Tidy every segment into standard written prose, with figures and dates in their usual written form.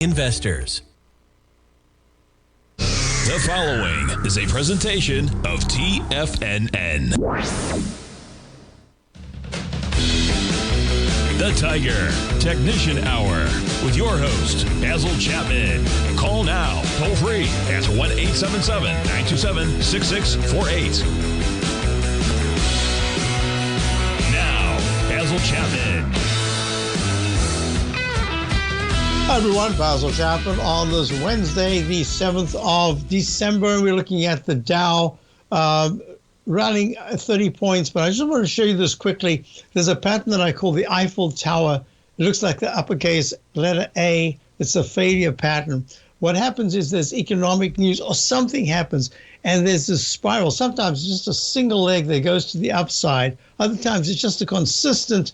investors. The following is a presentation of TFNN. The Tiger Technician Hour with your host, Basil Chapman. Call now, toll free at 1-877-927-6648. Now, Basil Chapman. Hi everyone, Basil Chapman on this Wednesday, the 7th of December. We're looking at the Dow rallying 30 points, but I just want to show you this quickly. There's a pattern that I call the Eiffel Tower. It looks like the uppercase letter A. It's a failure pattern. What happens is there's economic news or something happens, and there's this spiral. Sometimes it's just a single leg that goes to the upside. Other times it's just a consistent,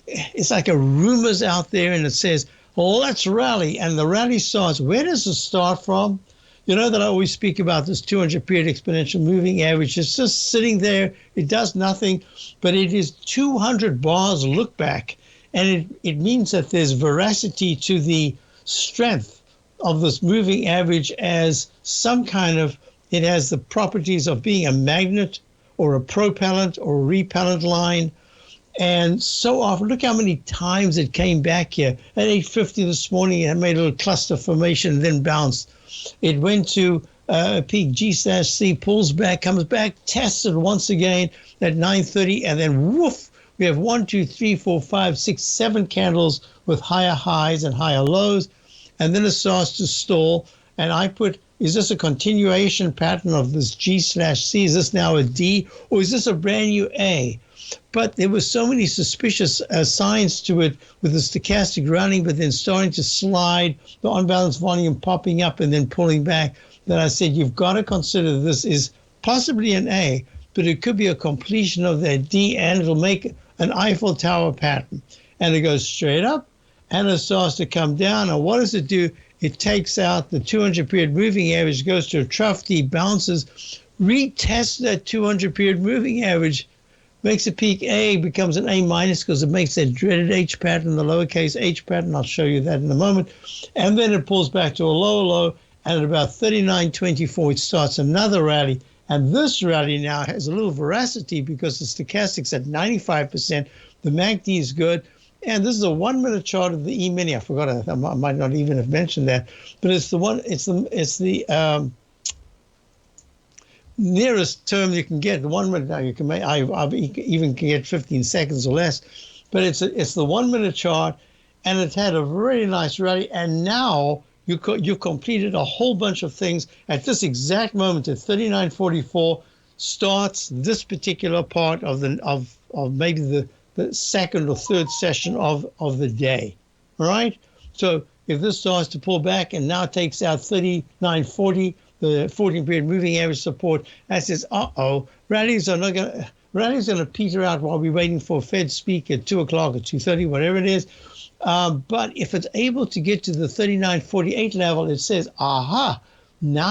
it's like a rumors out there, and it says, let's rally, and the rally starts. Where does it start from? You know that I always speak about this 200-period exponential moving average. It's just sitting there. It does nothing, but it is 200 bars look back, and it means that there's veracity to the strength of this moving average as some kind of, it has the properties of being a magnet or a propellant or a repellent line. And so often, look how many times it came back here. At 8:50 this morning, it made a little cluster formation, then bounced. It went to peak G/C, pulls back, comes back, tests it once again at 9:30, and then woof, we have 1, 2, 3, 4, 5, 6, 7 candles with higher highs and higher lows. And then it starts to stall. And I put, is this a continuation pattern of this G/C? Is this now a D? Or is this a brand new A? But there were so many suspicious signs to it with the stochastic running, but then starting to slide, the unbalanced volume popping up and then pulling back, that I said, you've got to consider this is possibly an A, but it could be a completion of that D, and it'll make an Eiffel Tower pattern. And it goes straight up, and it starts to come down. And what does it do? It takes out the 200-period moving average, goes to a trough D, bounces, retests that 200-period moving average, makes a peak A, becomes an A minus because it makes that dreaded H pattern, the lowercase h pattern. I'll show you that in a moment. And then it pulls back to a lower low, and at about 39.24, it starts another rally. And this rally now has a little veracity because the stochastic's at 95%. The MACD is good. And this is a 1-minute chart of the E-mini. I forgot, I might not even have mentioned that. But it's the one, it's the nearest term you can get. The 1 minute now you can make, I even can get 15 seconds or less, but it's the 1 minute chart, and it's had a very nice rally. And now you completed a whole bunch of things at this exact moment at 39.44 starts this particular part of maybe the second or third session of the day. All right. So if this starts to pull back and now takes out 39.40. The 14-period moving average support, that says, rallies are going to peter out while we're waiting for a Fed speak at 2 o'clock or 2:30, whatever it is. But if it's able to get to the 39.48 level, it says, now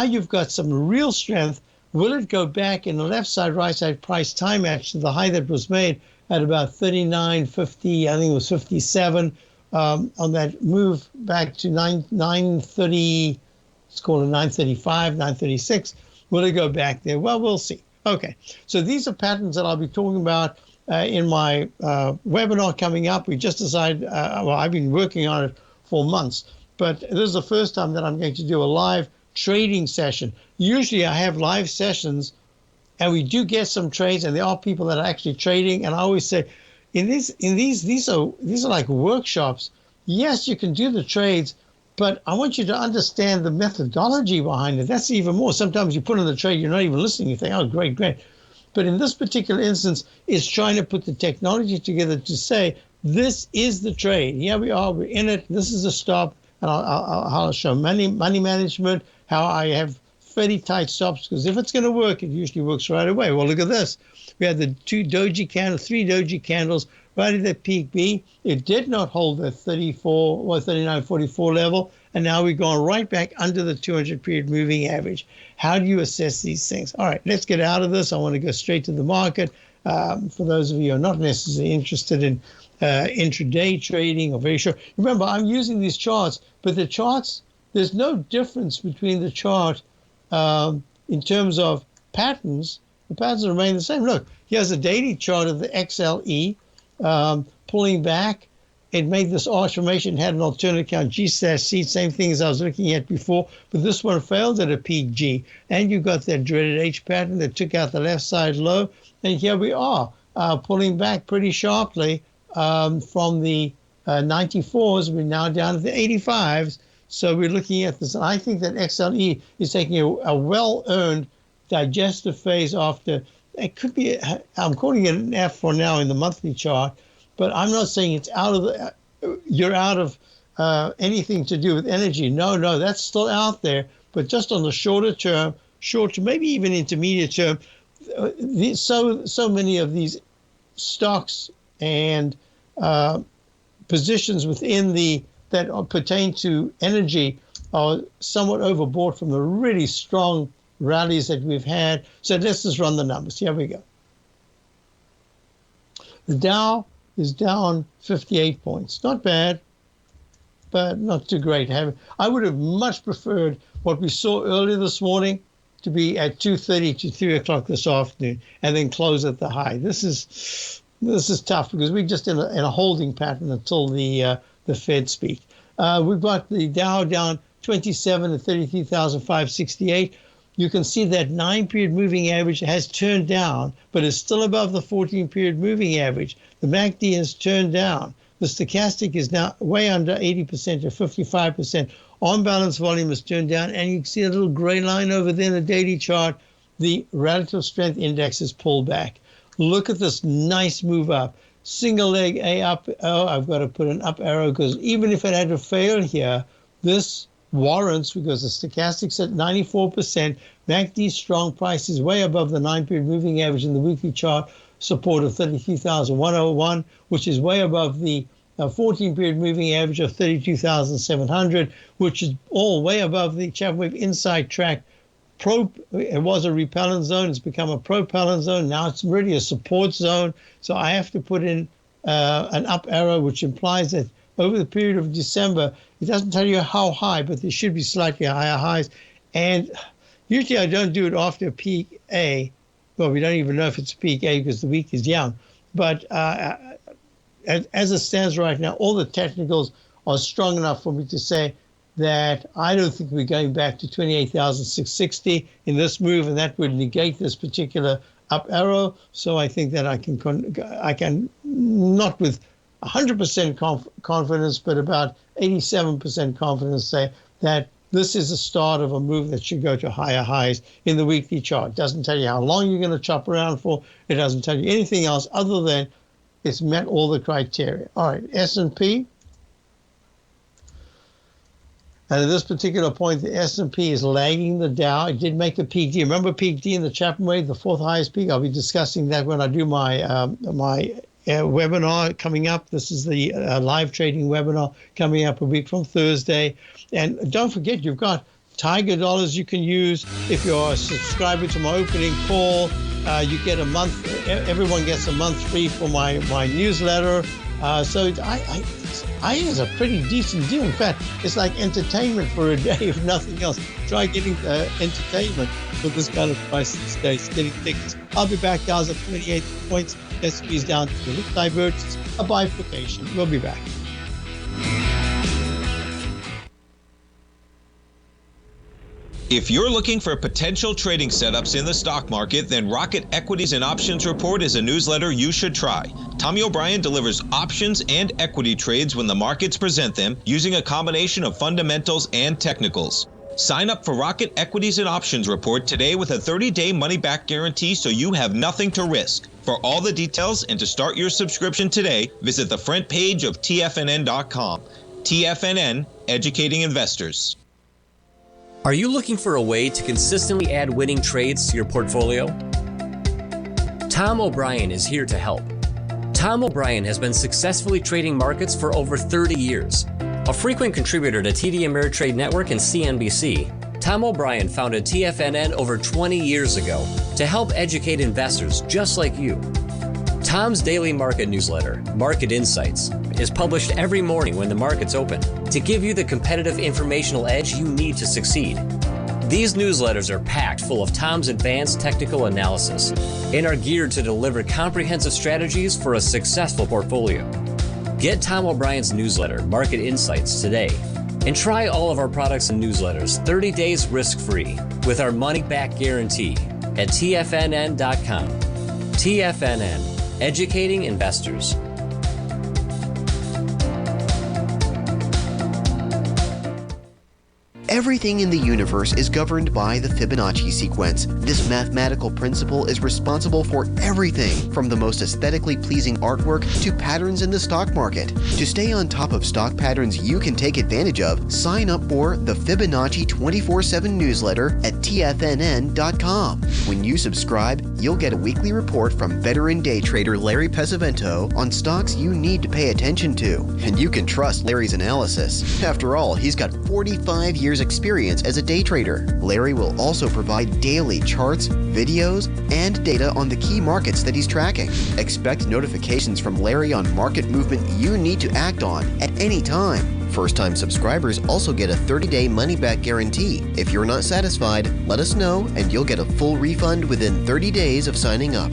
you've got some real strength. Will it go back in the left side, right side price time match to the high that was made at about 39.50, I think it was 57, on that move back to 930. Let's call it 935, 936. Will it go back there? Well, we'll see. Okay. So these are patterns that I'll be talking about in my webinar coming up. We just decided, I've been working on it for months, but this is the first time that I'm going to do a live trading session. Usually I have live sessions, and we do get some trades, and there are people that are actually trading. And I always say, these are like workshops. Yes, you can do the trades, but I want you to understand the methodology behind it. That's even more. Sometimes you put in the trade, you're not even listening. You think, oh, great. But in this particular instance, it's trying to put the technology together to say, this is the trade. Here we are. We're in it. This is a stop. And I'll show money management, how I have fairly tight stops, because if it's going to work, it usually works right away. Well, look at this. We had the three doji candles right at that peak B. It did not hold the 39.44 level, and now we've gone right back under the 200-period moving average. How do you assess these things? All right, let's get out of this. I want to go straight to the market. For those of you who are not necessarily interested in intraday trading or very short. Remember, I'm using these charts, but the charts, there's no difference between the chart in terms of patterns. The patterns remain the same. Look, here's a daily chart of the XLE pulling back. It made this arch formation, had an alternate count G/C, same thing as I was looking at before, but this one failed at a peak G. And you got that dreaded H pattern that took out the left side low. And here we are, pulling back pretty sharply from the 94s. We're now down to the 85s. So we're looking at this. And I think that XLE is taking a well-earned digestive phase after, it could be, I'm calling it an F for now in the monthly chart, but I'm not saying it's out of the, you're out of anything to do with energy. No, that's still out there. But just on the short term, maybe even intermediate term, so many of these stocks and positions within that pertain to energy are somewhat overbought from the really strong rallies that we've had. So let's just run the numbers. Here we go. The Dow is down 58 points. Not bad, but not too great. I would have much preferred what we saw earlier this morning to be at 2:30 to 3 o'clock this afternoon and then close at the high. This is tough because we're just in a holding pattern until the Fed speak. We've got the Dow down 27 at 33,568. You can see that 9-period moving average has turned down, but is still above the 14-period moving average. The MACD has turned down. The stochastic is now way under 80% or 55%. On-balance volume has turned down, and you can see a little gray line over there in the daily chart. The relative strength index has pulled back. Look at this nice move up. Single leg A up. Oh, I've got to put an up arrow because even if it had to fail here, this warrants, because the stochastic's at 94%, MACD strong price is way above the 9-period moving average in the weekly chart, support of 33,101, which is way above the 14-period moving average of 32,700, which is all way above the Chapman Wave Inside Track. It was a repellent zone. It's become a propellant zone. Now it's really a support zone. So I have to put in an up arrow, which implies that over the period of December, it doesn't tell you how high, but there should be slightly higher highs. And usually I don't do it after peak A. Well, we don't even know if it's peak A because the week is young. But as it stands right now, all the technicals are strong enough for me to say that I don't think we're going back to 28,660 in this move, and that would negate this particular up arrow. So I think that I can not with 100% confidence, but about 87% confidence say that this is the start of a move that should go to higher highs in the weekly chart. It doesn't tell you how long you're going to chop around for. It doesn't tell you anything else other than it's met all the criteria. All right, S&P. And at this particular point, the S&P is lagging the Dow. It did make a peak D. Remember peak D in the Chapman Wave, the fourth highest peak? I'll be discussing that when I do my webinar coming up. This is the live trading webinar coming up a week from Thursday. And don't forget, you've got Tiger Dollars you can use. If you're a subscriber to my opening call, you get a month. Everyone gets a month free for my newsletter. So I think it's a pretty decent deal. In fact, it's like entertainment for a day, if nothing else. Try getting entertainment with this kind of price these days, getting tickets. I'll be back, guys, at 28 points. S&P is down to the divergence, a bifurcation. We'll be back. If you're looking for potential trading setups in the stock market, then Rocket Equities and Options Report is a newsletter you should try. Tommy O'Brien delivers options and equity trades when the markets present them, using a combination of fundamentals and technicals. Sign up for Rocket Equities and Options Report today with a 30-day money-back guarantee so you have nothing to risk. For all the details and to start your subscription today, visit the front page of TFNN.com. TFNN, educating investors. Are you looking for a way to consistently add winning trades to your portfolio? Tom O'Brien is here to help. Tom O'Brien has been successfully trading markets for over 30 years. A frequent contributor to TD Ameritrade Network and CNBC, Tom O'Brien founded TFNN over 20 years ago to help educate investors just like you. Tom's daily market newsletter, Market Insights, is published every morning when the market's open to give you the competitive informational edge you need to succeed. These newsletters are packed full of Tom's advanced technical analysis and are geared to deliver comprehensive strategies for a successful portfolio. Get Tom O'Brien's newsletter, Market Insights, today and try all of our products and newsletters 30 days risk-free with our money-back guarantee at TFNN.com. TFNN, educating investors. Everything in the universe is governed by the Fibonacci sequence. This mathematical principle is responsible for everything from the most aesthetically pleasing artwork to patterns in the stock market. To stay on top of stock patterns you can take advantage of, sign up for the Fibonacci 24/7 newsletter at TFNN.com. When you subscribe, you'll get a weekly report from veteran day trader Larry Pesavento on stocks you need to pay attention to. And you can trust Larry's analysis. After all, he's got 45 years experience as a day trader. Larry will also provide daily charts, videos, and data on the key markets that he's tracking. Expect notifications from Larry on market movement you need to act on at any time. First-time subscribers also get a 30-day money-back guarantee. If you're not satisfied, let us know and you'll get a full refund within 30 days of signing up.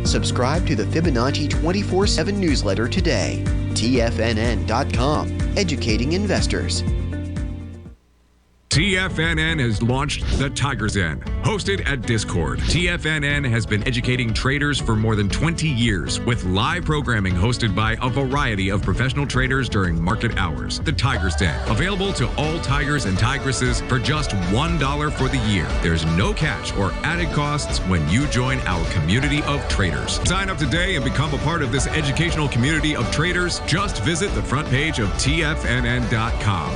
Subscribe to the Fibonacci 24/7 newsletter today. TFNN.com, educating investors. TFNN has launched the Tiger's Den. Hosted at Discord, TFNN has been educating traders for more than 20 years with live programming hosted by a variety of professional traders during market hours. The Tiger's Den, available to all tigers and tigresses for just $1 for the year. There's no catch or added costs when you join our community of traders. Sign up today and become a part of this educational community of traders. Just visit the front page of TFNN.com.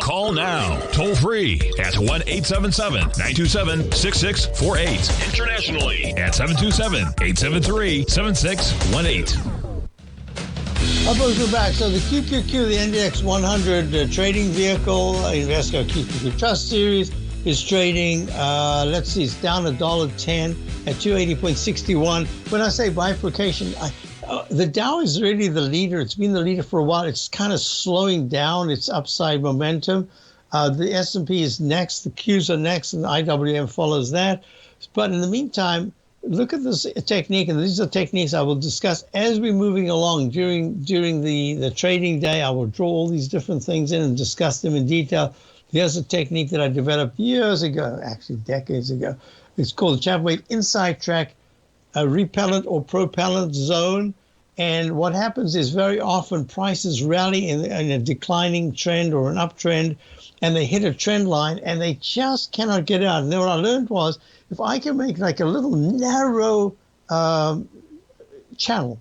Call now, toll free at 1-877-927-6648. Internationally at 727-873-7618. Folks, we're back. So the QQQ, the NDX 100 trading vehicle, Invesco QQQ Trust Series, is trading, it's down $1.10 at 280.61. When I say bifurcation, the Dow is really the leader. It's been the leader for a while. It's kind of slowing down its upside momentum. The S&P is next, the Qs are next, and the IWM follows that. But in the meantime, look at this technique, and these are techniques I will discuss as we're moving along during the trading day. I will draw all these different things in and discuss them in detail. Here's a technique that I developed years ago, actually decades ago. It's called the Chapman Inside Track Repellent or Propellant Zone. And what happens is very often prices rally in a declining trend or an uptrend, and they hit a trend line and they just cannot get out. And then what I learned was if I can make like a little narrow channel,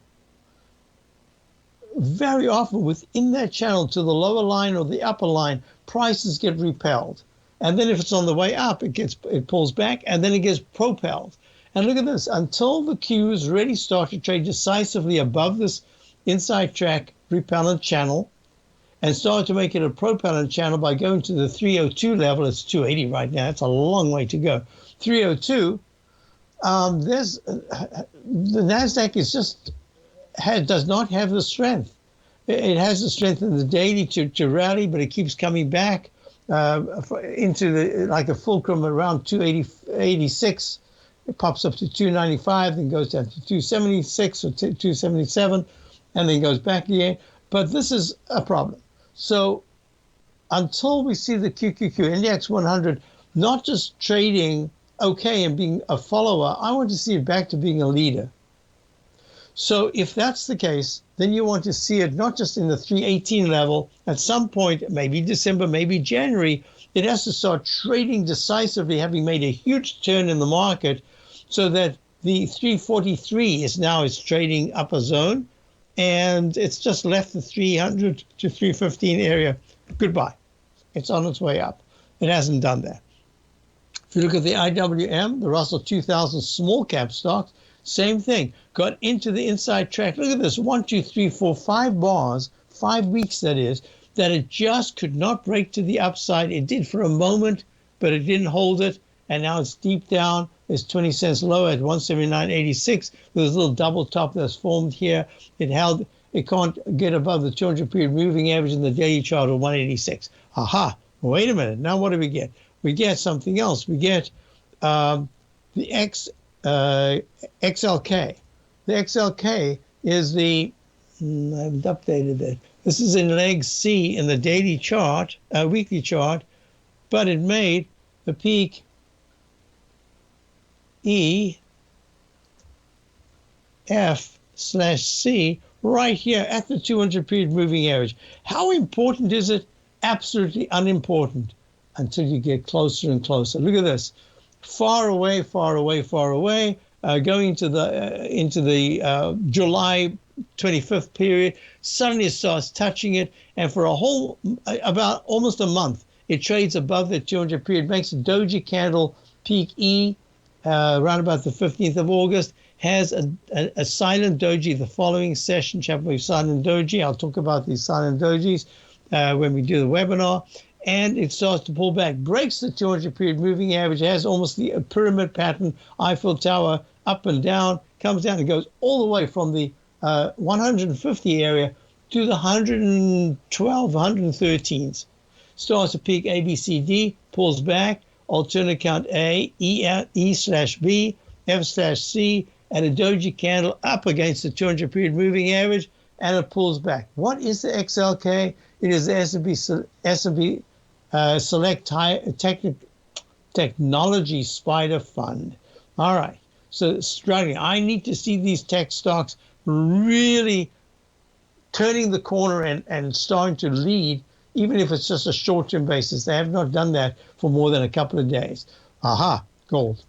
very often within that channel to the lower line or the upper line, prices get repelled. And then if it's on the way up, it pulls back and then it gets propelled. And look at this, until the Qs really start to trade decisively above this inside track repellent channel and start to make it a propellant channel by going to the 302 level. It's 280 right now. It's a long way to go. 302, the NASDAQ does not have the strength. It has the strength in the daily to rally, but it keeps coming back into like a fulcrum around 286. It pops up to 295, then goes down to 276 or 277, and then goes back again. But this is a problem. So until we see the QQQ Index 100 not just trading okay and being a follower, I want to see it back to being a leader. So if that's the case, then you want to see it not just in the 318 level. At some point, maybe December, maybe January, it has to start trading decisively, having made a huge turn in the market, so that the 343 is now its trading upper zone, and it's just left the 300 to 315 area. Goodbye. It's on its way up. It hasn't done that. If you look at the IWM, the Russell 2000 small cap stocks, same thing. Got into the inside track. Look at this, 1, 2, 3, 4, 5 bars, 5 weeks that is, that it just could not break to the upside. It did for a moment, but it didn't hold it, and now it's deep down. is 20 cents lower at 179.86. There's a little double top that's formed here. It can't get above the 200 period moving average in the daily chart of 186. Aha, wait a minute. Now what do we get? We get something else. We get the XLK. The XLK is the, I haven't updated it. This is in leg C in the daily chart, weekly chart, but it made the peak EF/C right here at the 200 period moving average. How important is it? Absolutely unimportant until you get closer and closer. Look at this. Far away, far away, far away, going into the July 25th period, suddenly it starts touching it, and for about almost a month, it trades above the 200 period, makes a doji candle peak E around about the 15th of August, has a silent doji the following session, Chapman silent doji. I'll talk about these silent dojis when we do the webinar. And it starts to pull back, breaks the 200 period moving average, has almost the pyramid pattern, Eiffel Tower, up and down, comes down and goes all the way from the 150 area to the 112, 113s. Starts to peak ABCD, pulls back, alternate account A, E/B, F/C, and a doji candle up against the 200 period moving average, and it pulls back. What is the XLK? It is the S&P Select Technology Spider Fund. All right. So struggling. I need to see these tech stocks really turning the corner and starting to lead, even if it's just a short-term basis. They have not done that for more than a couple of days. Aha, gold.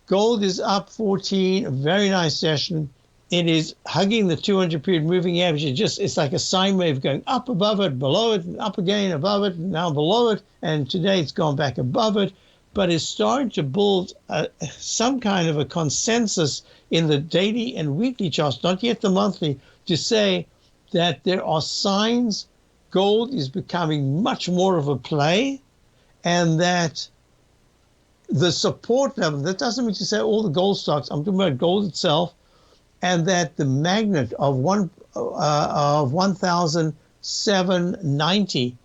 Gold is up 14, a very nice session. It is hugging the 200 period moving average. It's like a sine wave going up above it, below it, and up again, above it, and now below it. And today it's gone back above it. But it's starting to build some kind of a consensus in the daily and weekly charts, not yet the monthly, to say that there are signs gold is becoming much more of a play, and that the support level, that doesn't mean to say all the gold stocks, I'm talking about gold itself, and that the magnet of 1,790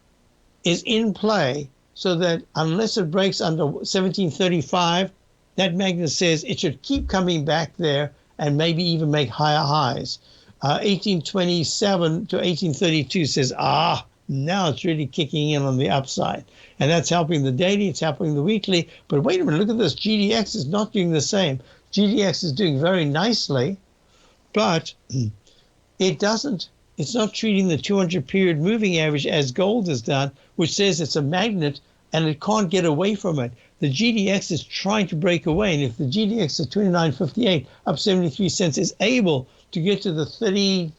is in play, so that unless it breaks under 1735, that magnet says it should keep coming back there and maybe even make higher highs. 1827 to 1832 says, now it's really kicking in on the upside. And that's helping the daily, it's helping the weekly. But wait a minute, look at this. GDX is not doing the same. GDX is doing very nicely, but it's not treating the 200 period moving average as gold has done, which says it's a magnet and it can't get away from it. The GDX is trying to break away, and if the GDX at 29.58, up 73 cents, is able to get to the 30.95,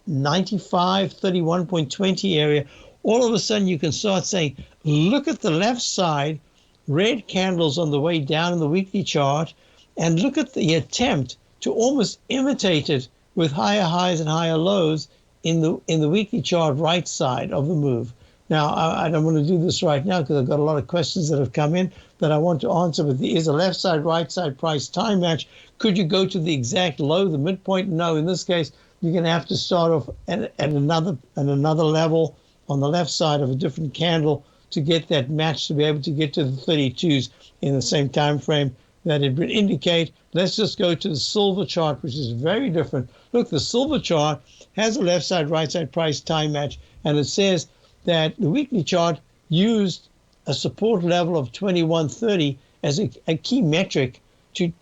31.20 area, all of a sudden you can start saying, look at the left side, red candles on the way down in the weekly chart, and look at the attempt to almost imitate it with higher highs and higher lows in the weekly chart right side of the move. Now, I don't want to do this right now because I've got a lot of questions that have come in that I want to answer, but there is a left side, right side price time match. Could you go to the exact low, the midpoint? No, in this case, you're going to have to start off at another level on the left side of a different candle to get that match, to be able to get to the 32s in the same time frame that it would indicate. Let's just go to the silver chart, which is very different. Look, the silver chart has a left side, right side price time match, and it says that the weekly chart used a support level of 2130 as a key metric to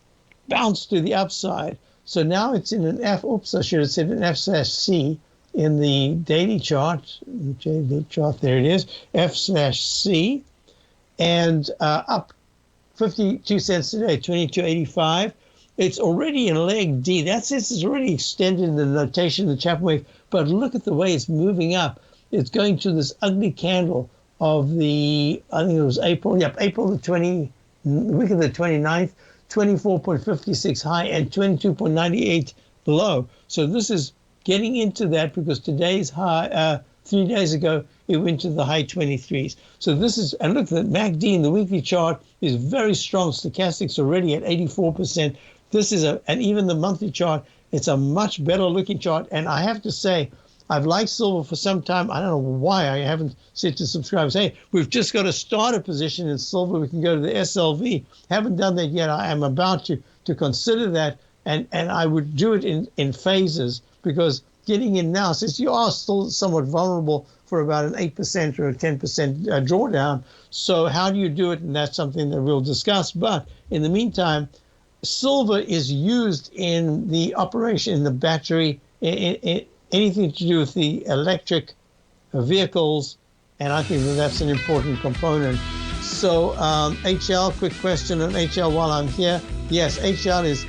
bounce to the upside. So now it's in an F, I should have said an F/C in the daily chart. There it is, F/C, and up 52 cents today, 22.85. It's already in leg D. That says it's already extended in the notation of the Chapman wave, but look at the way it's moving up. It's going to this ugly candle of the, I think it was April the 20, week of the 29th, 24.56 high and 22.98 low. So this is getting into that because today's high, 3 days ago, it went to the high 23s. So this is, and look, the MACD in the weekly chart is very strong. Stochastics already at 84%. This is and even the monthly chart, it's a much better looking chart. And I have to say, I've liked silver for some time. I don't know why I haven't said to subscribers, hey, we've just got to start a position in silver. We can go to the SLV. Haven't done that yet. I am about to consider that. And I would do it in phases, because getting in now, since you are still somewhat vulnerable for about an 8% or a 10% drawdown. So how do you do it? And that's something that we'll discuss. But in the meantime, silver is used in the operation, in the battery, in anything to do with the electric vehicles. And I think that's an important component. So HL, quick question on HL while I'm here. Yes, HL is,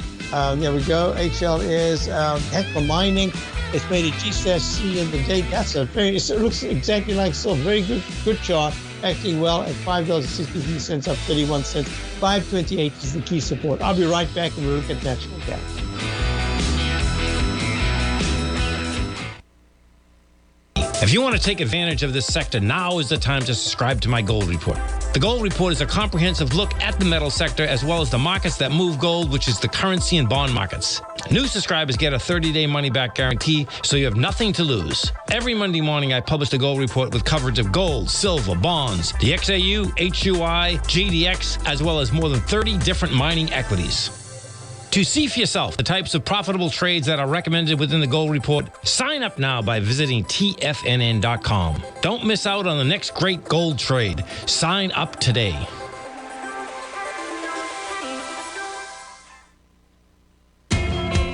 there we go. HL is Hecla Mining. It's made a G/C in the date. That's a it looks exactly like silver. Very good chart. Acting well at $5.63, up 31 cents. 528 is the key support. I'll be right back and we'll look at natural gas. If you want to take advantage of this sector, now is the time to subscribe to my Gold Report. The Gold Report is a comprehensive look at the metal sector as well as the markets that move gold, which is the currency and bond markets. New subscribers get a 30-day money-back guarantee, so you have nothing to lose. Every Monday morning, I publish the Gold Report with coverage of gold, silver, bonds, the XAU, HUI, GDX, as well as more than 30 different mining equities. To see for yourself the types of profitable trades that are recommended within the Gold Report, sign up now by visiting TFNN.com. Don't miss out on the next great gold trade. Sign up today.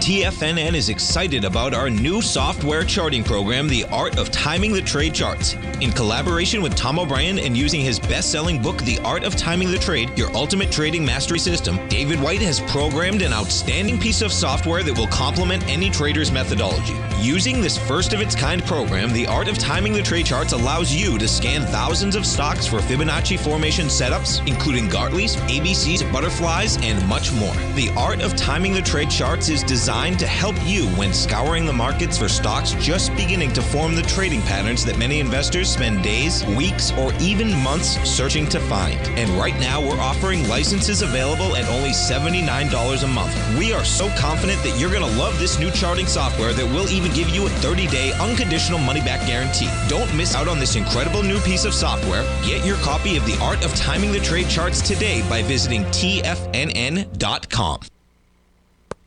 TFNN is excited about our new software charting program, The Art of Timing the Trade Charts. In collaboration with Tom O'Brien and using his best-selling book, The Art of Timing the Trade, Your Ultimate Trading Mastery System, David White has programmed an outstanding piece of software that will complement any trader's methodology. Using this first-of-its-kind program, The Art of Timing the Trade Charts allows you to scan thousands of stocks for Fibonacci formation setups, including Gartley's, ABC's, butterflies, and much more. The Art of Timing the Trade Charts is designed to help you when scouring the markets for stocks just beginning to form the trading patterns that many investors spend days, weeks, or even months searching to find. And right now, we're offering licenses available at only $79 a month. We are so confident that you're going to love this new charting software that will even give you a 30-day unconditional money-back guarantee. Don't miss out on this incredible new piece of software. Get your copy of The Art of Timing the Trade Charts today by visiting TFNN.com.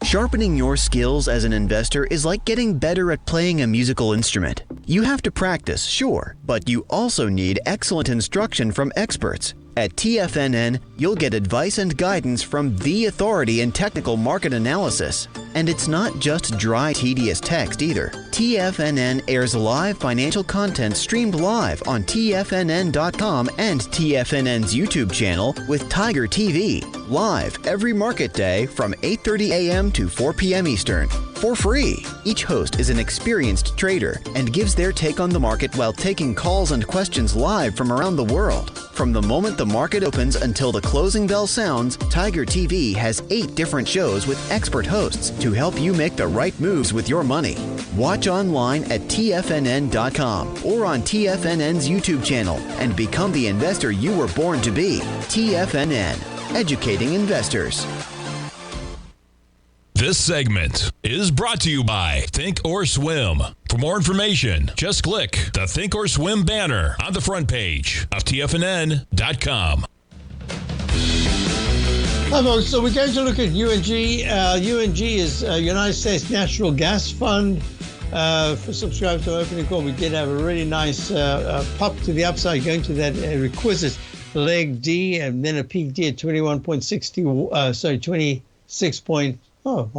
Sharpening your skills as an investor is like getting better at playing a musical instrument. You have to practice, sure, but you also need excellent instruction from experts. At TFNN, you'll get advice and guidance from the authority in technical market analysis. And it's not just dry, tedious text either. TFNN airs live financial content streamed live on TFNN.com and TFNN's YouTube channel with Tiger TV, live every market day from 8:30 a.m. to 4 p.m. Eastern, for free. Each host is an experienced trader and gives their take on the market while taking calls and questions live from around the world. From the moment the market opens until the closing bell sounds, Tiger TV has 8 different shows with expert hosts to help you make the right moves with your money. Watch online at TFNN.com or on TFNN's YouTube channel and become the investor you were born to be. TFNN, educating investors. This segment is brought to you by Thinkorswim. For more information, just click the Thinkorswim banner on the front page of TFNN.com. Hi, folks. So we're going to look at UNG. UNG is United States Natural Gas Fund. For subscribers to opening call, we did have a really nice pop to the upside, going to that requisite leg D, and then a peak D at 26 point. Oh,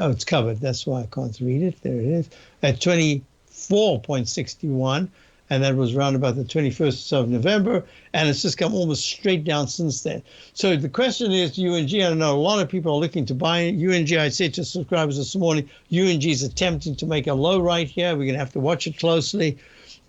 it's covered. That's why I can't read it. There it is. At 24.61. And that was around about the 21st of November. And it's just come almost straight down since then. So the question is, UNG, I know a lot of people are looking to buy UNG. I said to subscribers this morning, UNG is attempting to make a low right here. We're going to have to watch it closely.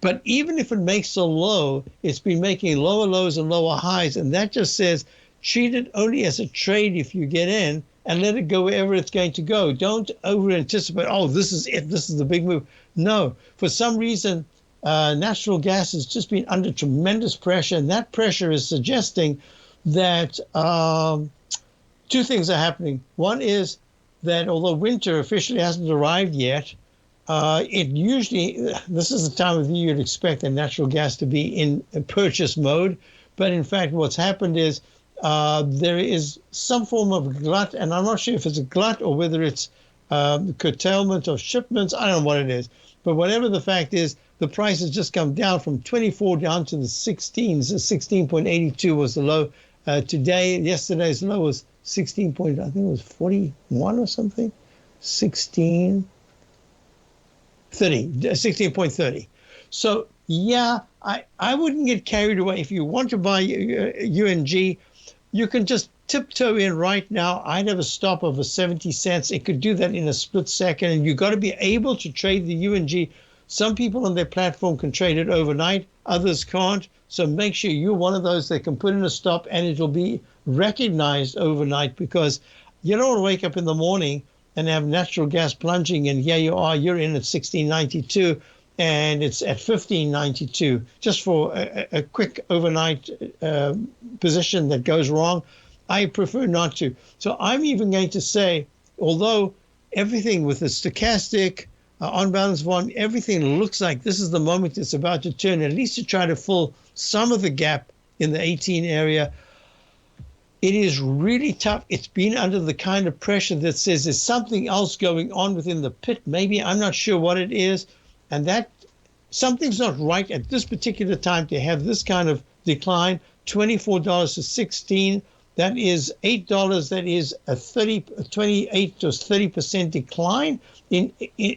But even if it makes a low, it's been making lower lows and lower highs. And that just says, treat it only as a trade if you get in, and let it go wherever it's going to go. Don't over anticipate, oh, this is it, this is the big move. No, for some reason, natural gas has just been under tremendous pressure, and that pressure is suggesting that two things are happening. One is that although winter officially hasn't arrived yet, it usually, this is the time of the year you'd expect the natural gas to be in purchase mode. But in fact, what's happened is there is some form of glut, and I'm not sure if it's a glut or whether it's curtailment of shipments. I don't know what it is. But whatever the fact is, the price has just come down from 24 down to the 16s. So 16.82 was the low today. Yesterday's low was 16 point, I think it was 41 or something. 16.30. So yeah, I wouldn't get carried away. If you want to buy UNG, you can just tiptoe in right now. I'd have a stop of 70 cents. It could do that in a split second, and you've got to be able to trade the UNG. Some people on their platform can trade it overnight, others can't. So make sure you're one of those that can put in a stop, and it'll be recognized overnight, because you don't want to wake up in the morning and have natural gas plunging, and here you are, you're in at 16.92 and it's at 15.92 just for a quick overnight position that goes wrong. I prefer not to. So I'm even going to say, although everything with the stochastic on balance volume, everything looks like this is the moment it's about to turn, at least to try to fill some of the gap in the 18 area. It is really tough. It's been under the kind of pressure that says there's something else going on within the pit. Maybe, I'm not sure what it is. And that something's not right at this particular time to have this kind of decline. $24 to 16. That is $8. That is a 28 to 30% decline in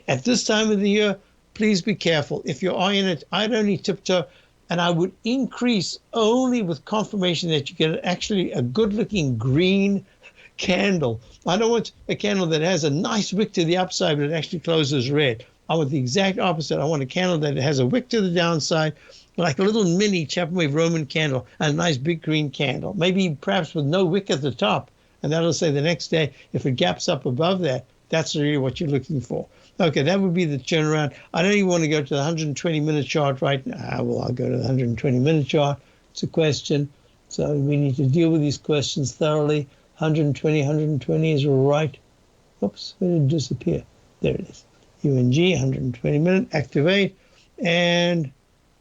at this time of the year. Please be careful. If you are in it, I'd only tiptoe, and I would increase only with confirmation that you get actually a good-looking green candle. I don't want a candle that has a nice wick to the upside, but it actually closes red. I want the exact opposite. I want a candle that has a wick to the downside, like a little mini Chapman Roman candle, and a nice big green candle, maybe perhaps with no wick at the top. And that'll say the next day, if it gaps up above that, that's really what you're looking for. Okay, that would be the turnaround. I don't even want to go to the 120-minute chart right now. Well, I'll go to the 120-minute chart. It's a question. So we need to deal with these questions thoroughly. 120 is right. Oops, where did it disappear? There it is. UNG, 120-minute, activate, and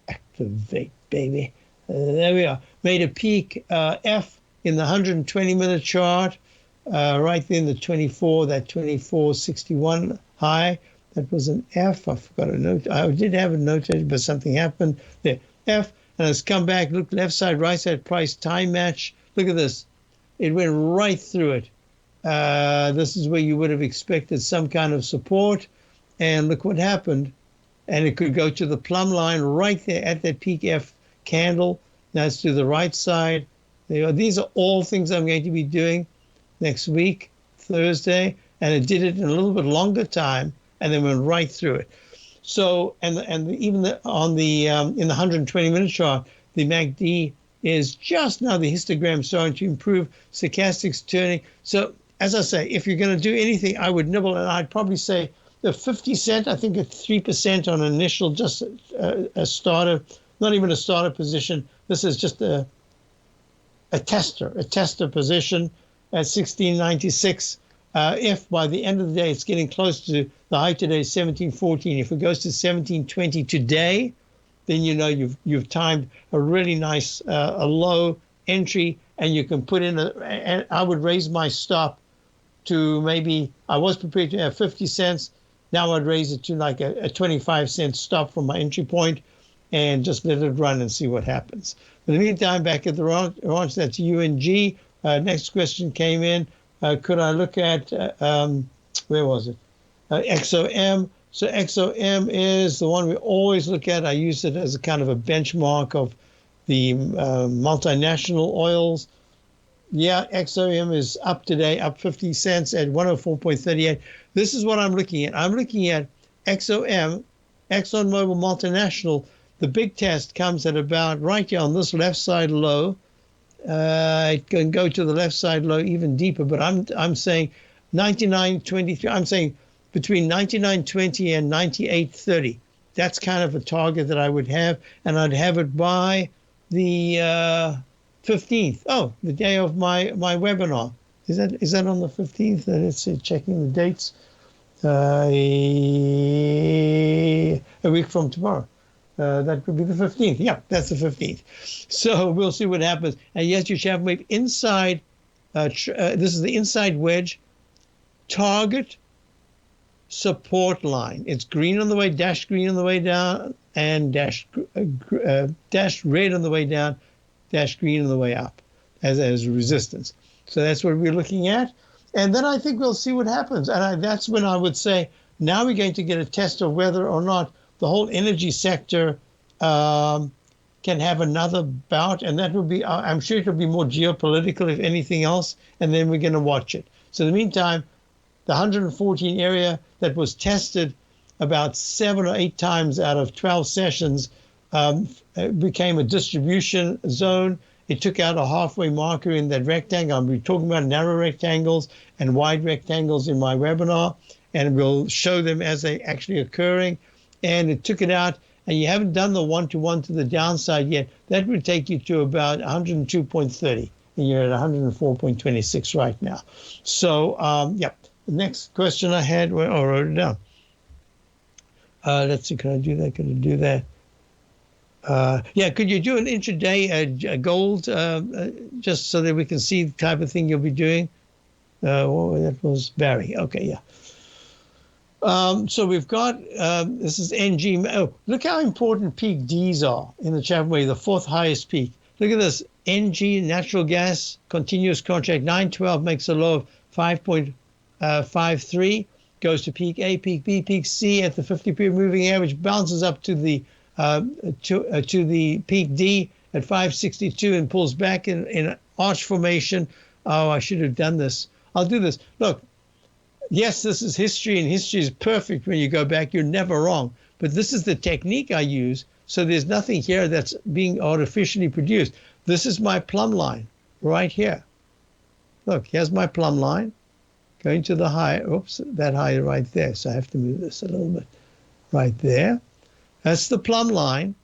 activate, baby. There we are. Made a peak F in the 120-minute chart, right there in the 24, that 24.61 high. That was an F. I forgot a note. I did have a notated, but something happened. There, F, and it's come back. Look, left side, right side, price, time match. Look at this. It went right through it. This is where you would have expected some kind of support. And look what happened. And it could go to the plumb line right there at that peak F candle. Now it's to the right side. These are all things I'm going to be doing next week, Thursday. And it did it in a little bit longer time, and then went right through it. So, and even on the in the 120-minute chart, the MACD is just now, the histogram starting to improve, stochastics turning. So, as I say, if you're going to do anything, I would nibble, and I'd probably say the 50 cent. I think it's 3% on initial, just a starter, not even a starter position. This is just a tester position at 1696. If by the end of the day it's getting close to the high today, 1714. If it goes to 1720 today, then you know you've timed a really nice a low entry, and you can put in and I would raise my stop to maybe, I was prepared to have 50 cents. Now I'd raise it to like a 25-cent stop from my entry point, and just let it run and see what happens. In the meantime, back at the ranch, that's UNG. Next question came in. Could I look at, where was it? XOM. So XOM is the one we always look at. I use it as a kind of a benchmark of the multinational oils. Yeah, XOM is up today, up 50 cents at 104.38. This is what I'm looking at. I'm looking at XOM, ExxonMobil Multinational. The big test comes at about right here on this left side low, it can go to the left side low even deeper, but I'm saying 99.23. I'm saying between 99.20 and 98.30. That's kind of a target that I would have, and I'd have it by the 15th. Oh, the day of my webinar. Is that on the 15th? Let's see, checking the dates. A week from tomorrow. That could be the 15th. Yeah, that's the 15th. So we'll see what happens. And yes, you Chapman wave inside. This is the inside wedge. Target support line. It's green on the way, dashed green on the way down, and dashed red on the way down, dashed green on the way up as resistance. So that's what we're looking at. And then I think we'll see what happens. And that's when I would say, now we're going to get a test of whether or not the whole energy sector can have another bout. And that will be, I'm sure it will be more geopolitical, if anything else. And then we're going to watch it. So in the meantime, the 114 area that was tested about 7 or 8 times out of 12 sessions became a distribution zone. It took out a halfway marker in that rectangle. I'll be talking about narrow rectangles and wide rectangles in my webinar, and we'll show them as they actually occurring. And it took it out, and you haven't done the one-to-one to the downside yet. That would take you to about 102.30, and you're at 104.26 right now. So, yeah. The next question I had, I wrote it down. Let's see, can I do that? Can I do that? Yeah, could you do an intraday gold just so that we can see the type of thing you'll be doing? That was Barry. Okay, yeah. So we've got, this is NG. Oh, look how important peak Ds are in the Chapman wave, the 4th highest peak. Look at this, NG, natural gas, continuous contract, 912 makes a low of 5.53, goes to peak A, peak B, peak C at the 50-period moving average, bounces up to the peak D at 562 and pulls back in arch formation. Oh, I should have done this. I'll do this. Look, yes, this is history, and history is perfect when you go back. You're never wrong. But this is the technique I use, so there's nothing here that's being artificially produced. This is my plumb line right here. Look, here's my plumb line. Going to the high, oops, that high right there. So I have to move this a little bit. Right there. That's the plumb line,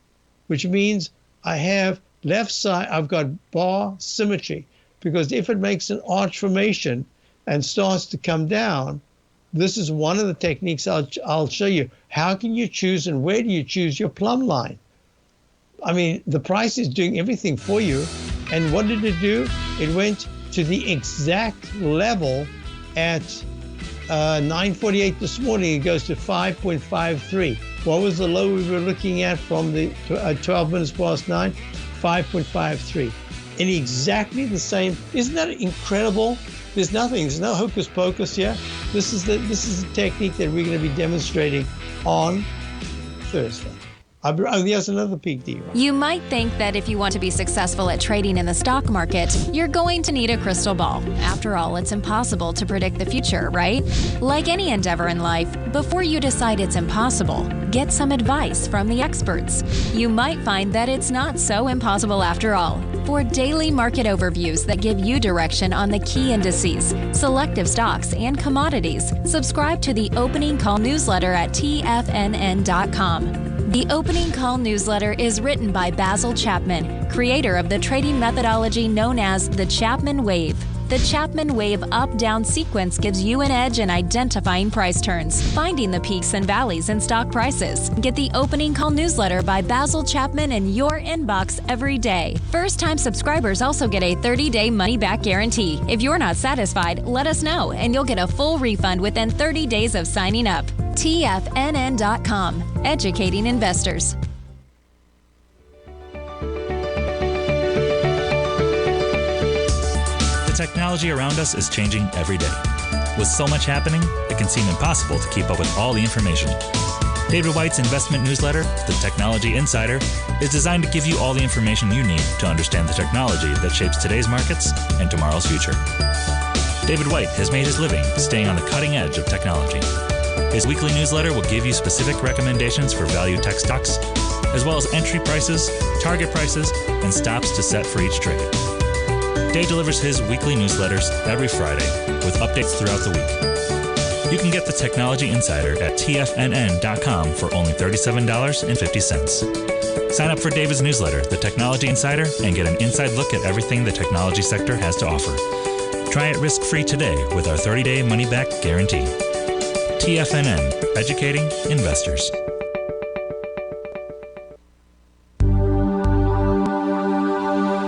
which means I have left side, I've got bar symmetry. Because if it makes an arch formation and starts to come down, this is one of the techniques I'll show you. How can you choose and where do you choose your plumb line? I mean, the price is doing everything for you. And what did it do? It went to the exact level at 9:48 this morning. It goes to 5.53. What was the low we were looking at from the 12 minutes past 9? 5.53. And exactly the same. Isn't that incredible? There's nothing. There's no hocus pocus here. This is the technique that we're going to be demonstrating on Thursday. There's another peak D. Right? You might think that if you want to be successful at trading in the stock market, you're going to need a crystal ball. After all, it's impossible to predict the future, right? Like any endeavor in life, before you decide it's impossible, get some advice from the experts. You might find that it's not so impossible after all. For daily market overviews that give you direction on the key indices, selective stocks, and commodities, subscribe to the Opening Call newsletter at TFNN.com. The Opening Call newsletter is written by Basil Chapman, creator of the trading methodology known as the Chapman Wave. The Chapman Wave up-down sequence gives you an edge in identifying price turns, finding the peaks and valleys in stock prices. Get the Opening Call newsletter by Basil Chapman in your inbox every day. First-time subscribers also get a 30-day money-back guarantee. If you're not satisfied, let us know, and you'll get a full refund within 30 days of signing up. TFNN.com, educating investors. The technology around us is changing every day. With so much happening, it can seem impossible to keep up with all the information. David White's investment newsletter, The Technology Insider, is designed to give you all the information you need to understand the technology that shapes today's markets and tomorrow's future. David White has made his living staying on the cutting edge of technology. His weekly newsletter will give you specific recommendations for value tech stocks, as well as entry prices, target prices, and stops to set for each trade. Dave delivers his weekly newsletters every Friday with updates throughout the week. You can get the Technology Insider at TFNN.com for only $37.50. Sign up for David's newsletter, The Technology Insider, and get an inside look at everything the technology sector has to offer. Try it risk-free today with our 30-day money-back guarantee. TFNN, educating investors.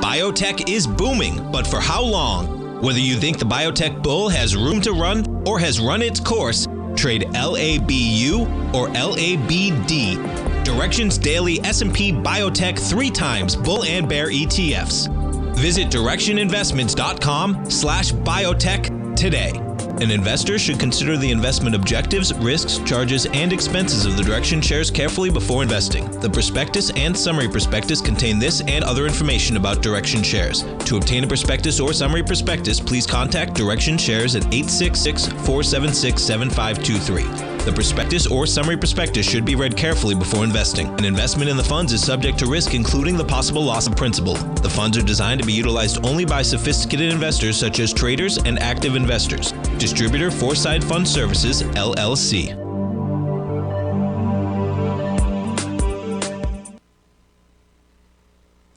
Biotech is booming, but for how long? Whether you think the biotech bull has room to run or has run its course, trade LABU or LABD. Direction's daily S&P Biotech 3 times bull and bear ETFs. Visit directioninvestments.com/biotech today. An investor should consider the investment objectives, risks, charges, and expenses of the Direction shares carefully before investing. The prospectus and summary prospectus contain this and other information about Direction shares. To obtain a prospectus or summary prospectus, please contact Direction shares at 866-476-7523. The prospectus or summary prospectus should be read carefully before investing. An investment in the funds is subject to risk, including the possible loss of principal. The funds are designed to be utilized only by sophisticated investors such as traders and active investors. Distributor Foreside Fund Services, LLC.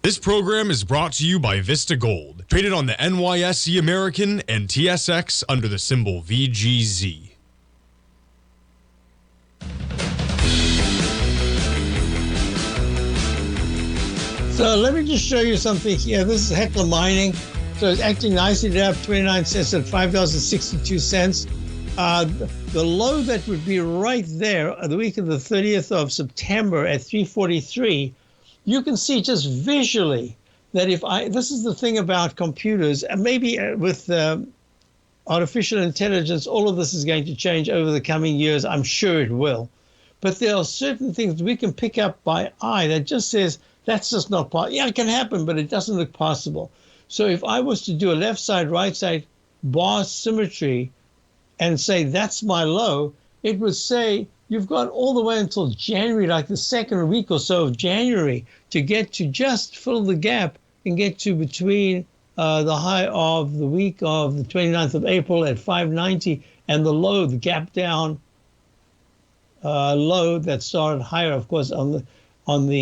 This program is brought to you by Vista Gold, traded on the NYSE American and TSX under the symbol VGZ. So let me just show you something here. This is Heckler Mining. So it's acting nicely. They're up 29 cents at $5.62. The low that would be right there the week of the 30th of September at 343, you can see just visually that this is the thing about computers, maybe with artificial intelligence, all of this is going to change over the coming years. I'm sure it will. But there are certain things we can pick up by eye that just says, that's just not possible. Yeah, it can happen, but it doesn't look possible. So if I was to do a left side, right side bar symmetry and say that's my low, it would say you've got all the way until January, like the second week or so of January, to get to just fill the gap and get to between the high of the week of the 29th of April at 590 and the low, the gap down low that started higher, of course, on the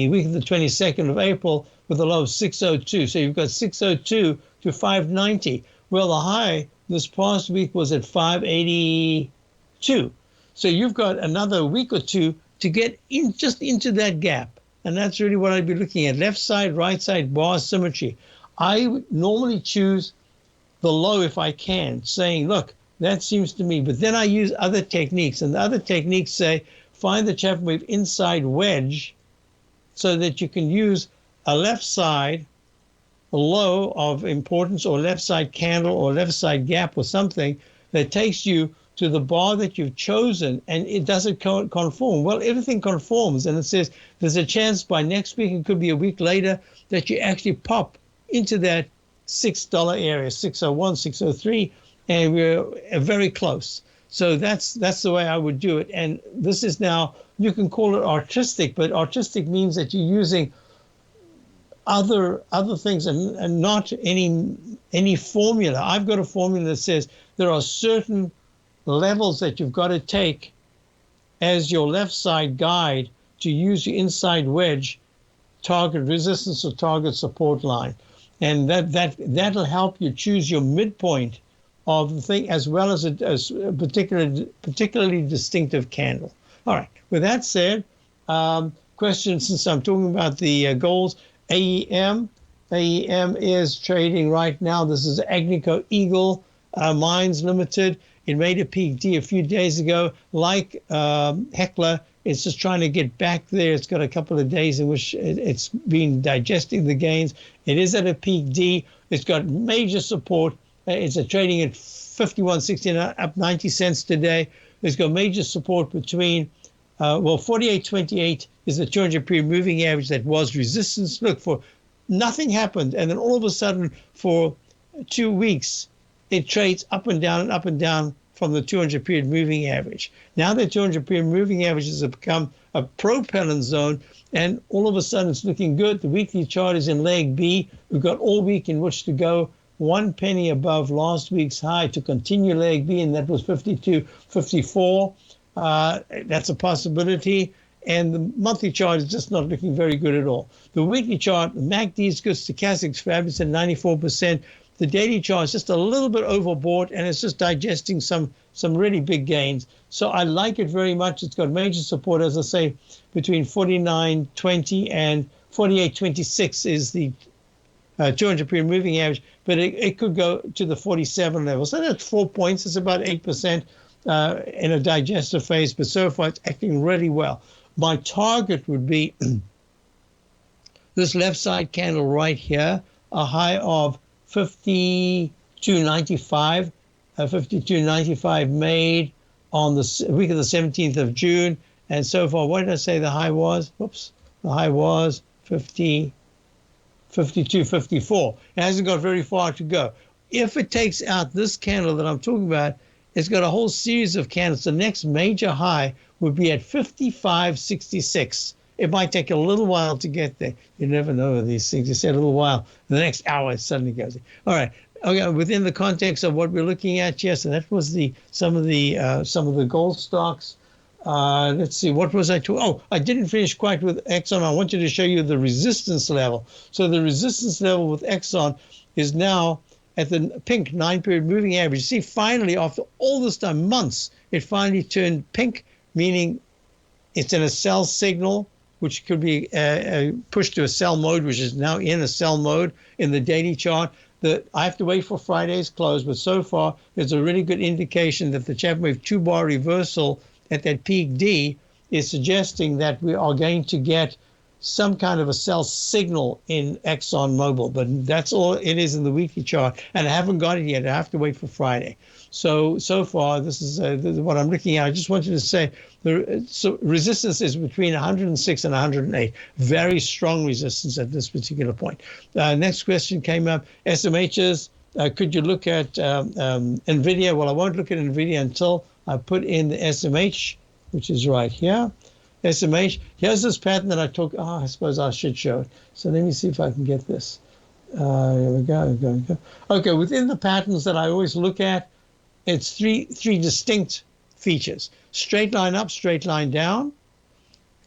week of the 22nd of April with a low of 602. So you've got 602 to 590. Well, the high this past week was at 582. So you've got another week or two to get in just into that gap. And that's really what I'd be looking at. Left side, right side bar symmetry. I would normally choose the low if I can, saying, look, that seems to me. But then I use other techniques. And the other techniques say, find the Chapman wave inside wedge, so that you can use a left side low of importance or left side candle or left side gap or something that takes you to the bar that you've chosen, and it doesn't conform. Well, everything conforms, and it says there's a chance by next week, it could be a week later, that you actually pop into that $6 area, 601, 603, and we're very close. So that's the way I would do it. And this is now, you can call it artistic, but artistic means that you're using other things and not any formula. I've got a formula that says there are certain levels that you've got to take as your left side guide to use your inside wedge target resistance or target support line. And that'll help you choose your midpoint of the thing, as well as a particularly distinctive candle. All right. With that said, question, since I'm talking about the goals, AEM is trading right now. This is Agnico Eagle Mines Limited. It made a peak D a few days ago. Like Heckler, it's just trying to get back there. It's got a couple of days in which it's been digesting the gains. It is at a peak D. It's got major support. It's trading at 51.69, up 90 cents today. It's got major support between, 48.28 is the 200-period moving average that was resistance. Look, nothing happened. And then all of a sudden, for 2 weeks, it trades up and down from the 200-period moving average. Now the 200-period moving averages have become a propellant zone, and all of a sudden it's looking good. The weekly chart is in leg B. We've got all week in which to go. 1 penny above last week's high to continue leg B, and that was 52.54. That's a possibility. And the monthly chart is just not looking very good at all. The weekly chart, the MACD is good, stochastic's fabulous at 94%. The daily chart is just a little bit overbought, and it's just digesting some really big gains. So I like it very much. It's got major support, as I say, between 49.20 and 48.26 is the 200-period moving average, but it could go to the 47 level. So that's 4 points. It's about 8% in a digestive phase, but so far it's acting really well. My target would be this left side candle right here, a high of 52.95, 52.95 made on the week of the 17th of June. And so far, what did I say the high was? Whoops. The high was 52.54. It hasn't got very far to go. If it takes out this candle that I'm talking about, it's got a whole series of candles. The next major high would be at 55.66. It might take a little while to get there. You never know with these things. You say a little while. The next hour, it suddenly goes in. All right. Okay. Within the context of what we're looking at, yes, and that was some of the gold stocks. Let's see. What was I talking? Oh, I didn't finish quite with Exxon. I wanted to show you the resistance level. So the resistance level with Exxon is now at the pink 9-period moving average. See, finally, after all this time, months, it finally turned pink, meaning it's in a sell signal, which could be pushed to a sell mode, which is now in a sell mode in the daily chart. I have to wait for Friday's close, but so far, there's a really good indication that the Chapman Wave 2-bar reversal at that peak D is suggesting that we are going to get some kind of a sell signal in ExxonMobil, but that's all it is in the weekly chart, and I haven't got it yet. I have to wait for Friday. So far, this is what I'm looking at. I just wanted to say so resistance is between 106 and 108. Very strong resistance at this particular point. Next question came up. SMHs, could you look at NVIDIA? Well, I won't look at NVIDIA until I put in the SMH, which is right here. SMH, here's this pattern that I took. I suppose I should show it. So let me see if I can get this. Here we go. Okay, within the patterns that I always look at, it's three distinct features. Straight line up, straight line down,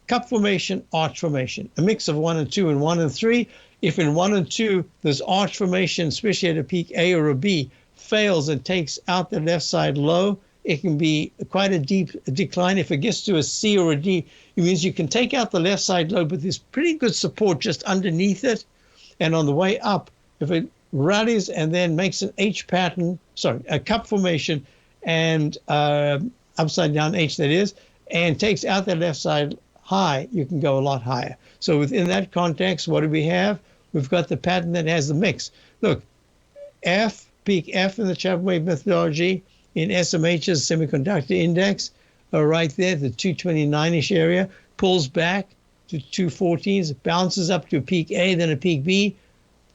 cup formation, arch formation, a mix of 1 and 2 and 1 and 3. If in 1 and 2, there's arch formation, especially at a peak A or a B, fails and takes out the left side low, it can be quite a deep decline. If it gets to a C or a D, it means you can take out the left side low, but there's pretty good support just underneath it. And on the way up, if it rallies and then makes an H pattern, a cup formation and upside down H that is, and takes out that left side high, you can go a lot higher. So within that context, what do we have? We've got the pattern that has the mix. Look, F, peak F in the Chapman Wave methodology, in SMH's semiconductor index, right there, the 229-ish area, pulls back to 214s, bounces up to a peak A, then a peak B,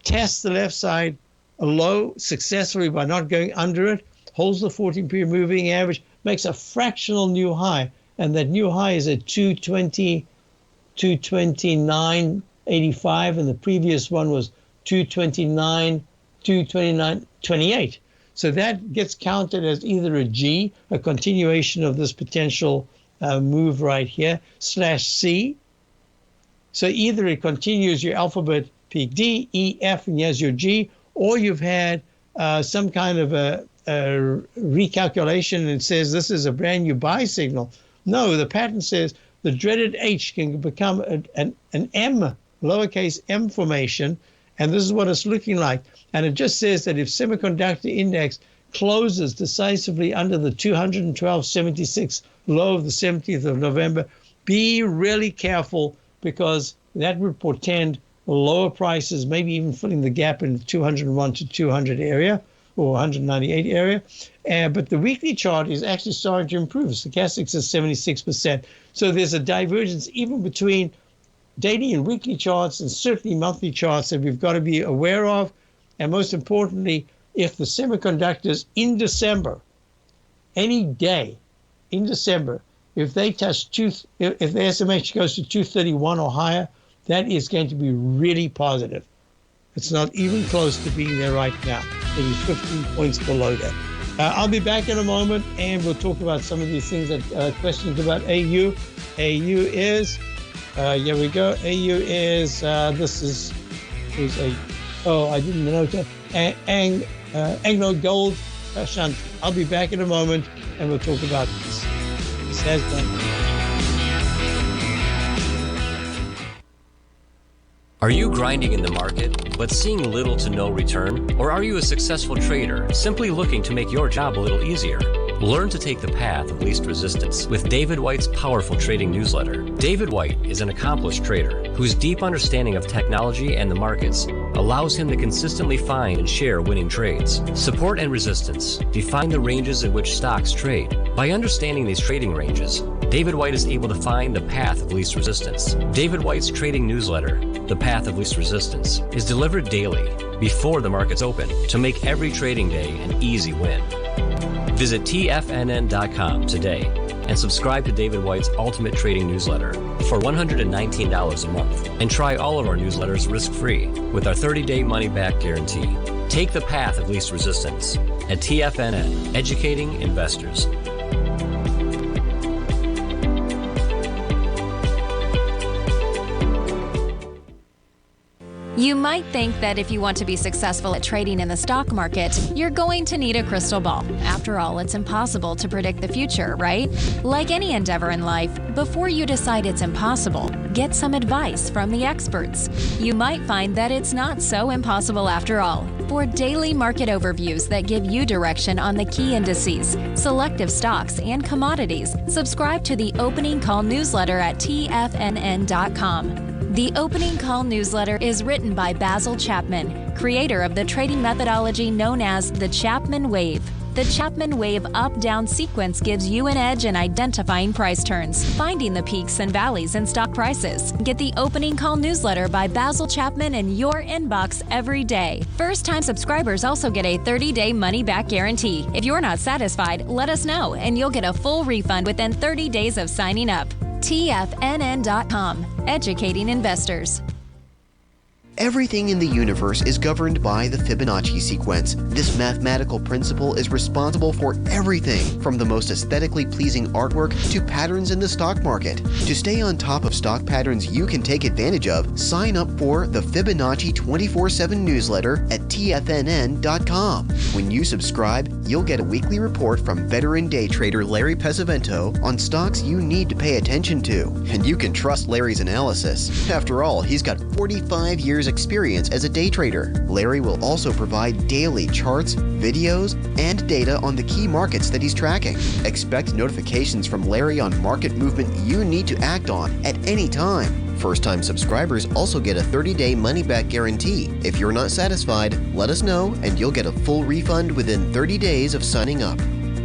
tests the left side low successfully by not going under it, holds the 14-period moving average, makes a fractional new high, and that new high is at 229.85, and the previous one was 229.28. So that gets counted as either a G, a continuation of this potential move right here, /C. So either it continues your alphabet peak D, E, F, and here's your G, or you've had some kind of a recalculation and it says this is a brand new buy signal. No, the pattern says the dreaded H can become an M, lowercase m formation, and this is what it's looking like. And it just says that if semiconductor index closes decisively under the 212.76 low of the 17th of November, be really careful, because that would portend lower prices, maybe even filling the gap in the 201 to 200 area or 198 area. But the weekly chart is actually starting to improve. Stochastics is 76%. So there's a divergence even between daily and weekly charts, and certainly monthly charts, that we've got to be aware of. And most importantly, if the semiconductors in December, any day in December, if they touch if the SMH goes to 231 or higher, that is going to be really positive. It's not even close to being there right now. It is 15 points below that. I'll be back in a moment, and we'll talk about some of these things that questions about AU. AU is, here we go. AU is, who's a, I didn't know that. Anglo Gold Shunt. I'll be back in a moment, and we'll talk about this. This has done. Are you grinding in the market, but seeing little to no return? Or are you a successful trader, simply looking to make your job a little easier? Learn to take the path of least resistance with David White's powerful trading newsletter. David White is an accomplished trader whose deep understanding of technology and the markets allows him to consistently find and share winning trades. Support and resistance define the ranges in which stocks trade. By understanding these trading ranges, David White is able to find the path of least resistance. David White's trading newsletter, The Path of Least Resistance, is delivered daily before the markets open to make every trading day an easy win. Visit TFNN.com today and subscribe to David White's Ultimate Trading Newsletter for $119 a month, and try all of our newsletters risk-free with our 30-day money-back guarantee. Take the path of least resistance at TFNN, educating investors. You might think that if you want to be successful at trading in the stock market, you're going to need a crystal ball. After all, it's impossible to predict the future, right? Like any endeavor in life, before you decide it's impossible, get some advice from the experts. You might find that it's not so impossible after all. For daily market overviews that give you direction on the key indices, selective stocks, and commodities, subscribe to the Opening Call newsletter at TFNN.com. The Opening Call newsletter is written by Basil Chapman, creator of the trading methodology known as the Chapman Wave. The Chapman Wave up-down sequence gives you an edge in identifying price turns, finding the peaks and valleys in stock prices. Get the Opening Call newsletter by Basil Chapman in your inbox every day. First-time subscribers also get a 30-day money-back guarantee. If you're not satisfied, let us know, and you'll get a full refund within 30 days of signing up. TFNN.com, educating investors. Everything in the universe is governed by the Fibonacci sequence. This mathematical principle is responsible for everything from the most aesthetically pleasing artwork to patterns in the stock market. To stay on top of stock patterns you can take advantage of, sign up for the Fibonacci 24/7 newsletter at TFNN.com. When you subscribe, you'll get a weekly report from veteran day trader Larry Pesavento on stocks you need to pay attention to. And you can trust Larry's analysis. After all, he's got 45 years experience as a day trader. Larry will also provide daily charts, videos, and data on the key markets that he's tracking. Expect notifications from Larry on market movement you need to act on at any time. First-time subscribers also get a 30-day money-back guarantee. If you're not satisfied, let us know and you'll get a full refund within 30 days of signing up.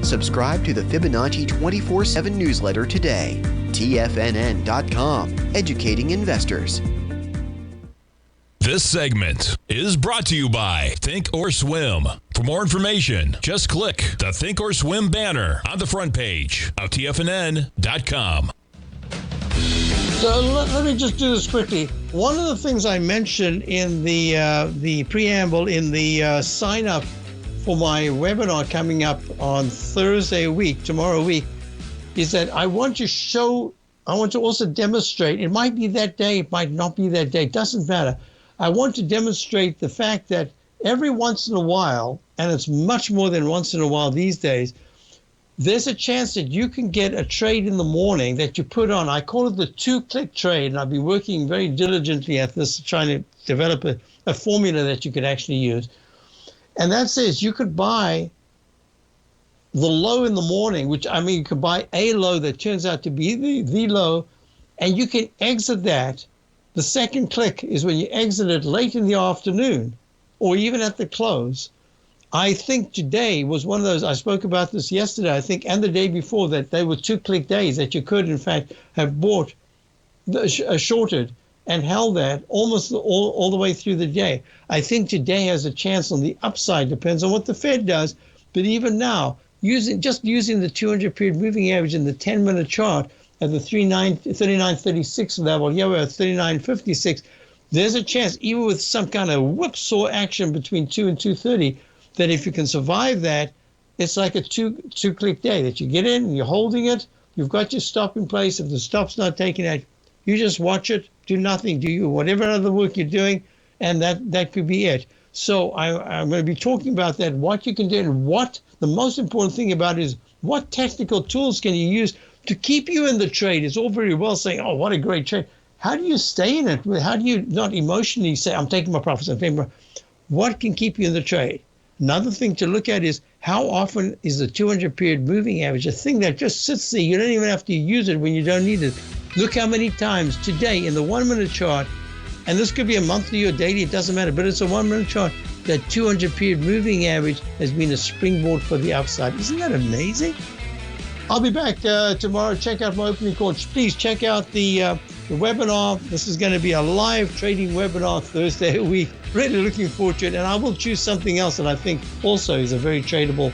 Subscribe to the Fibonacci 24/7 newsletter today. TFNN.com, educating investors. This segment is brought to you by Thinkorswim. For more information, just click the Thinkorswim banner on the front page of TFNN.com. So let me just do this quickly. One of the things I mentioned in the preamble in the sign up for my webinar coming up on Thursday tomorrow week, is that I want to also demonstrate, it might be that day, it might not be that day, it doesn't matter. I want to demonstrate the fact that every once in a while, and it's much more than once in a while these days, there's a chance that you can get a trade in the morning that you put on. I call it the 2-click trade, and I've been working very diligently at this, trying to develop a formula that you could actually use. And that says you could buy the low in the morning, which, I mean, you could buy a low that turns out to be the low, and you can exit that. The second click is when you exit it late in the afternoon or even at the close. I think today was one of those, I spoke about this yesterday, I think, and the day before, that they were 2-click days that you could, in fact, have bought, shorted, and held that almost all the way through the day. I think today has a chance on the upside, depends on what the Fed does. But even now, using the 200-period moving average in the 10-minute chart, at the 39.36 level, here we're at 39.56. there's a chance, even with some kind of whipsaw action between 2 and 2:30, that if you can survive that, it's like a two-click day that you get in and you're holding it. You've got your stop in place. If the stop's not taken out, you just watch it, do nothing, do you whatever other work you're doing, and that could be it. So I'm going to be talking about that, what you can do, and what the most important thing about it is what technical tools can you use to keep you in the trade. It's all very well saying, oh, what a great trade. How do you stay in it? How do you not emotionally say, I'm taking my profits? What can keep you in the trade? Another thing to look at is how often is the 200 period moving average, a thing that just sits there. You don't even have to use it when you don't need it. Look how many times today in the 1 minute chart, and this could be a monthly or daily, it doesn't matter, but it's a 1 minute chart, that 200 period moving average has been a springboard for the upside. Isn't that amazing? I'll be back tomorrow. Check out my opening call. Please check out the webinar. This is going to be a live trading webinar Thursday a week. Really looking forward to it. And I will choose something else that I think also is a very tradable